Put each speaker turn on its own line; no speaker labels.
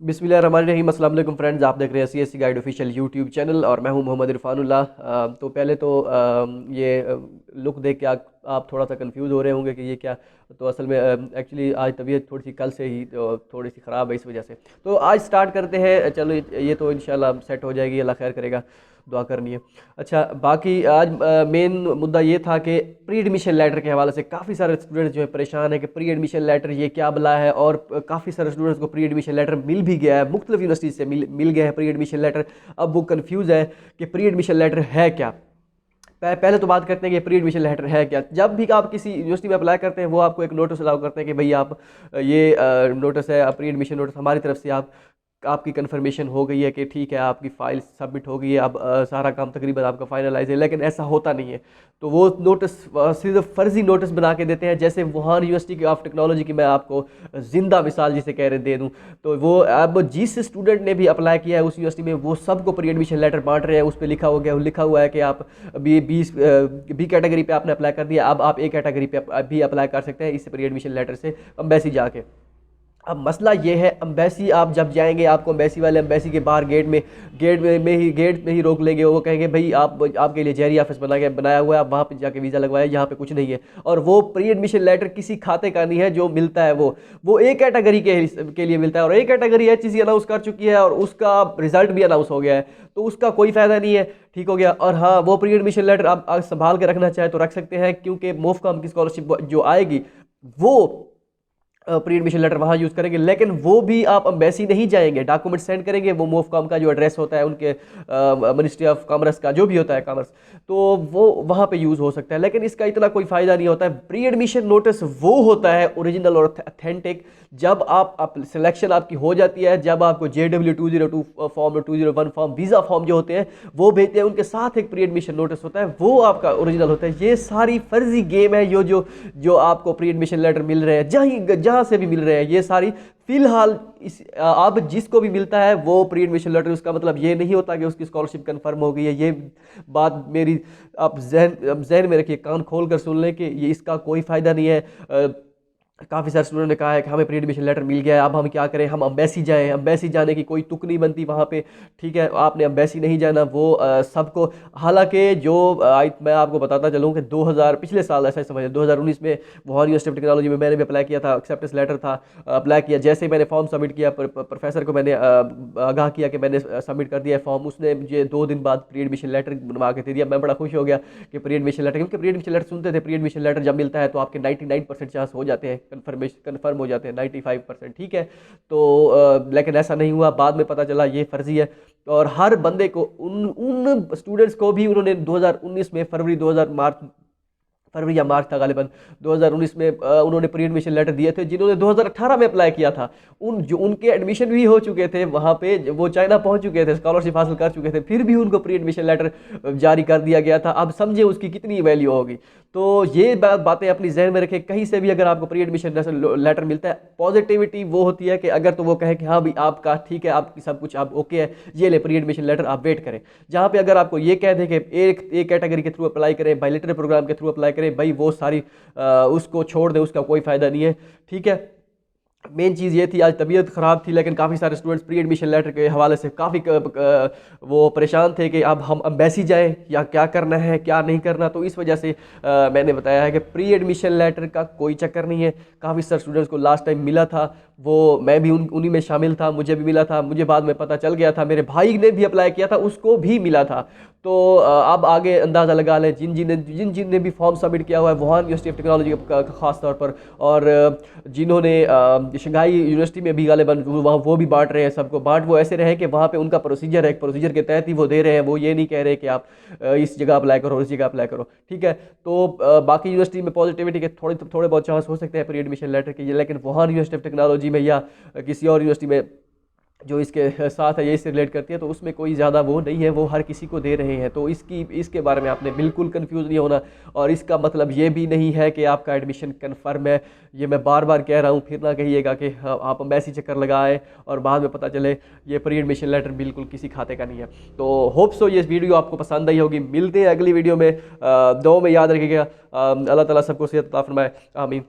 बिस्मिल्लाहिर्रहमानिर्रहीम। अस्सलाम वालेकुम फ्रेंड्स, आप देख रहे हैं CSC guide official YouTube channel और मैं हूं मोहम्मद इरफानुल्लाह। तो पहले तो ये लुक देख के आप थोड़ा सा कंफ्यूज हो रहे होंगे कि ये क्या। तो असल में एक्चुअली आज तबीयत थोड़ी सी कल से ही थोड़ी सी ख़राब है, इस वजह से। तो आज स्टार्ट करते हैं। चलो ये तो इंशाल्लाह सेट हो जाएगी, अल्लाह खैर करेगा, दुआ करनी है। अच्छा, बाकी आज मेन मुद्दा ये था कि प्री एडमिशन लेटर के हवाले से काफ़ी सारे स्टूडेंट्स जो है परेशान है कि प्री एडमिशन लेटर ये क्या बला है। और काफ़ी सारे स्टूडेंट्स को प्री एडमिशन लेटर मिल भी गया है, मुख्तलिफ यूनिवर्सिटी से मिल गया है प्री एडमिशन लेटर। अब वो कन्फ्यूज़ है कि प्री एडमिशन लेटर है क्या। पहले तो बात करते हैं कि प्री एडमिशन लेटर है क्या। जब भी आप किसी यूनिवर्सिटी में अप्लाई करते हैं वो आपको एक नोटिस अलाउ करते हैं कि भाई आप ये नोटिस है, प्री एडमिशन नोटिस हमारी तरफ से आपकी कंफर्मेशन हो गई है कि ठीक है, आपकी फ़ाइल सबमिट हो गई है, अब सारा काम तकरीबन आपका फाइनलाइज है। लेकिन ऐसा होता नहीं है। तो वो नोटिस सिर्फ फ़र्ज़ी नोटिस बना के देते हैं। जैसे वुहान यूनिवर्सिटी ऑफ टेक्नोलॉजी की मैं आपको ज़िंदा मिसाल जिसे कह रहे दे दूँ, तो वो अब जिस स्टूडेंट ने भी अप्लाई किया है उस यूनिवर्सिटी में, वो सबको प्री एडमिशन लेटर बांट रहे हैं। उस पर लिखा हुआ है कि आप बी कैटेगरी पे आपने अप्लाई कर दिया, अब आप ए कैटेगरी पे भी अप्लाई कर सकते हैं इस प्री एडमिशन लेटर से अम्बेसी जाके। अब मसला ये है, अम्बेसी आप जब जाएंगे आपको अम्बेसी वाले अम्बेसी के बाहर गेट में ही रोक लेंगे। वो कहेंगे भाई आपके लिए जहरी ऑफिस बनाया हुआ है, आप वहाँ पे जाके वीज़ा लगवाया, यहाँ पे कुछ नहीं है। और वो प्री एडमिशन लेटर किसी खाते का नहीं है जो मिलता है, वो एक कैटेगरी के लिए मिलता है। और एक कैटेगरी HEC अनाउंस कर चुकी है और उसका रिजल्ट भी अनाउंस हो गया है, तो उसका कोई फ़ायदा नहीं है। ठीक हो गया। और हाँ, वो प्री एडमिशन लेटर आप संभाल के रखना चाहे तो रख सकते हैं, क्योंकि मोफकॉम की स्कॉलरशिप जो आएगी वो प्री एडमिशन लेटर वहाँ यूज़ करेंगे। लेकिन वो भी आप अम्बेसी नहीं जाएंगे, डॉक्यूमेंट सेंड करेंगे, वो मोफकॉम का जो एड्रेस होता है उनके मिनिस्ट्री ऑफ कॉमर्स का जो भी होता है कॉमर्स, तो वो वहाँ पे यूज़ हो सकता है। लेकिन इसका इतना कोई फ़ायदा नहीं होता है। प्री एडमिशन नोटिस वो होता है ओरिजिनल और अथेंटिक जब आप सिलेक्शन आपकी हो जाती है, जब आपको JW 202 फॉर्म और 201 फॉर्म वीज़ा फॉर्म जो होते हैं वो भेजते हैं, उनके साथ एक प्री एडमिशन नोटिस होता है, वो आपका ओरिजिनल होता है। ये सारी फर्जी गेम है जो आपको प्री एडमिशन लेटर मिल रहे हैं, जहाँ से भी मिल रहे हैं, ये सारी फिलहाल अब जिसको भी मिलता है वो प्री एडमिशन लेटर, उसका मतलब ये नहीं होता कि उसकी स्कॉलरशिप कंफर्म हो गई है। ये बात मेरी आप जहन में रखिए, कान खोल कर सुन लें कि ये इसका कोई फ़ायदा नहीं है। काफ़ी सारे स्टूडेंट ने कहा है कि हमें प्री एडमिशन लेटर मिल गया है, अब हम क्या करें, हम अम्बेसी जाएं। अम्बेसी जाने की कोई तुक नहीं बनती वहाँ पे। ठीक है, आपने अम्बेसी नहीं जाना, वो सबको। हालांकि मैं आपको बताता चलूँ कि 2000 पिछले साल ऐसा ही समझ 2019 में वुहान यूनिवर्सिटी ऑफ टेक्नोलॉजी में मैंने भी अप्लाई किया था, एक्सेप्टेंस लेटर था, अप्लाई किया। जैसे ही मैंने फॉर्म सबमिट किया, प्रोफेसर को मैंने आगाह किया कि मैंने सबमिट कर दिया फॉर्म, उसने मुझे 2 दिन बाद प्री एडमिशन लेटर बनवा के दे दिया। मैं बड़ा खुश हो गया कि प्री एडमिशन लेटर, क्योंकि प्री एडमिशन लेटर सुनते थे, प्री एडमिशन लेटर जब मिलता है तो आपके 99% चांस हो जाते हैं, कन्फर्म हो जाते हैं 95%। ठीक है, तो लेकिन ऐसा नहीं हुआ। बाद में पता चला ये फर्जी है। और हर बंदे को उन स्टूडेंट्स को भी उन्होंने 2019 में फरवरी या मार्च था गालिबन 2019 में उन्होंने प्री एडमिशन लेटर दिए थे, जिन्होंने 2018 में अप्लाई किया था। उनके एडमिशन भी हो चुके थे वहाँ पे, वो चाइना पहुँच चुके थे, स्कॉलरशिप हासिल कर चुके थे, फिर भी उनको प्री एडमिशन लेटर जारी कर दिया गया था। अब समझे उसकी कितनी वैल्यू होगी। तो ये बातें अपनी जहन में रखें। कहीं से भी अगर आपको प्री एडमिशन लेटर मिलता है, पॉजिटिविटी वो होती है कि अगर तो वो कहे कि हाँ भाई आपका ठीक है, आपकी सब कुछ आप ओके है, ये ले प्री एडमिशन लेटर, आप वेट करें। जहाँ पे अगर आपको ये कह दे कि एक कैटेगरी के थ्रू अप्लाई करें, बायलेटरल प्रोग्राम के थ्रू अप्लाई करें, भाई वो सारी उसको छोड़ दें, उसका कोई फ़ायदा नहीं है। ठीक है, मेन चीज़ ये थी, आज तबीयत ख़राब थी, लेकिन काफ़ी सारे स्टूडेंट्स प्री एडमिशन लेटर के हवाले से काफ़ी वो परेशान थे कि अब हम अम्बेसी जाएं या क्या करना है क्या नहीं करना। तो इस वजह से मैंने बताया है कि प्री एडमिशन लेटर का कोई चक्कर नहीं है। काफ़ी सारे स्टूडेंट्स को लास्ट टाइम मिला था, वो मैं भी उन्हीं में शामिल था, मुझे भी मिला था। मुझे बाद में पता चल गया था, मेरे भाई ने भी अप्लाई किया था, उसको भी मिला था। तो अब आगे अंदाज़ा लगा लें जिन ने भी फॉर्म सबमिट किया हुआ है वुहान यूनिवर्सिटी ऑफ टेक्नोलॉजी का ख़ास तौर पर, और जिन्होंने शंघाई यूनिवर्सिटी में भी गालिबन वो भी बांट रहे हैं, सबको वो ऐसे रहे कि वहाँ पे उनका प्रोसीजर है, एक प्रोसीजर के तहत ही वो दे रहे हैं। वो ये नहीं कह रहे कि आप इस जगह अप्लाई करो, इस जगह अप्लाई करो। ठीक है, तो बाकी यूनिवर्सिटी में पॉजिटिविटी के थोड़े बहुत चांस हो सकते हैं प्री एडमिशन लेटर के, लेकिन वुहान यूनिवर्सिटी ऑफ टेक्नोलॉजी में या किसी और यूनिवर्सिटी में जो इसके साथ है, ये इससे रिलेट करती है, तो उसमें कोई ज़्यादा वो नहीं है, वो हर किसी को दे रहे हैं। तो इसके बारे में आपने बिल्कुल कंफ्यूज नहीं होना। और इसका मतलब ये भी नहीं है कि आपका एडमिशन कन्फर्म है। ये मैं बार बार कह रहा हूँ, फिर ना कहिएगा कि आप अम्बेसी चक्कर लगाएं और बाद में पता चले ये प्री एडमिशन लेटर बिल्कुल किसी खाते का नहीं है। तो होप सो ये वीडियो आपको पसंद आई होगी। मिलते हैं अगली वीडियो में, दुआ में याद रखिएगा। अल्लाह ताला सबको सेहत अता फरमाए, आमीन।